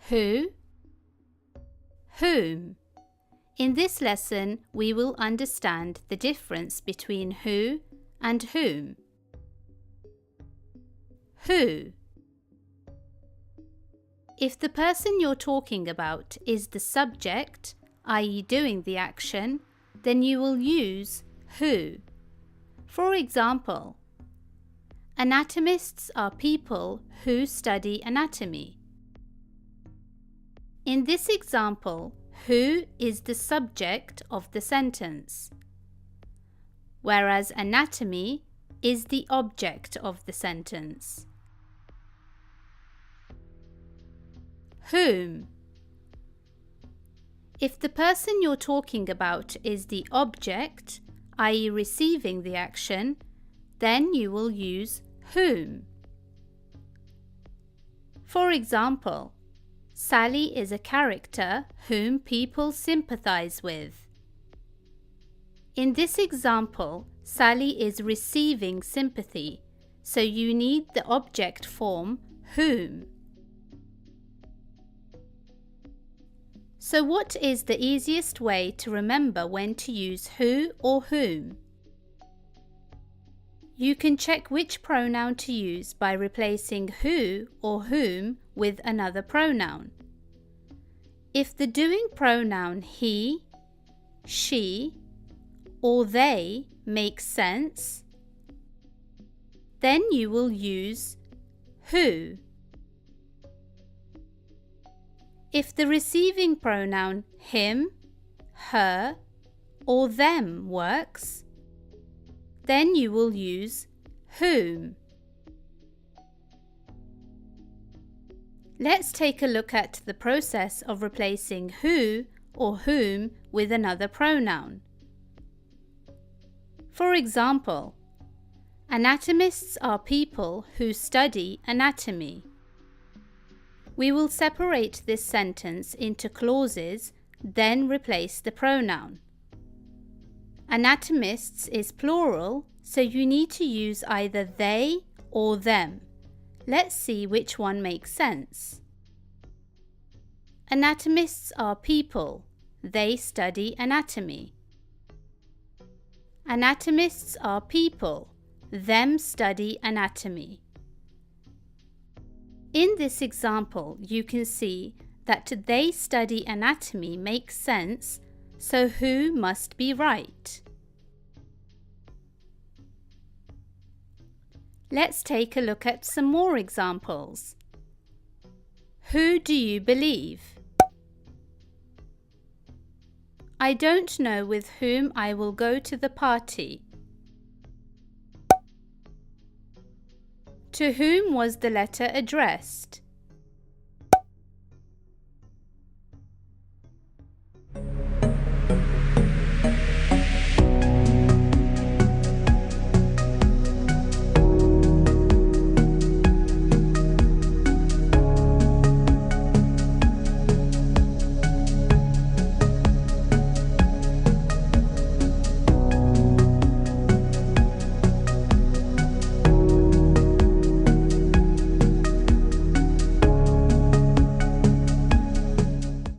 Who, whom. In this lesson, we will understand the difference between who and whom. Who. If the person you're talking about is the subject, i.e. doing the action, then you will use who. For example, anatomists are people who study anatomy. In this example, who is the subject of the sentence, whereas anatomy is the object of the sentence. Whom. If the person you're talking about is the object, i.e. receiving the action, then you will use whom. For example, Sally is a character whom people sympathize with. In this example, Sally is receiving sympathy, so you need the object form whom. So what is the easiest way to remember when to use who or whom? You can check which pronoun to use by replacing who or whom with another pronoun. If the doing pronoun he, she, or they makes sense, then you will use who. If the receiving pronoun him, her, or them works, then you will use whom. Let's take a look at the process of replacing who or whom with another pronoun. For example, anatomists are people who study anatomy. We will separate this sentence into clauses, then replace the pronoun. Anatomists is plural, so you need to use either they or them. Let's see which one makes sense. Anatomists are people. They study anatomy. Anatomists are people. Them study anatomy. In this example, you can see that they study anatomy makes sense, so who must be right. Let's take a look at some more examples. Who do you believe? I don't know with whom I will go to the party. To whom was the letter addressed?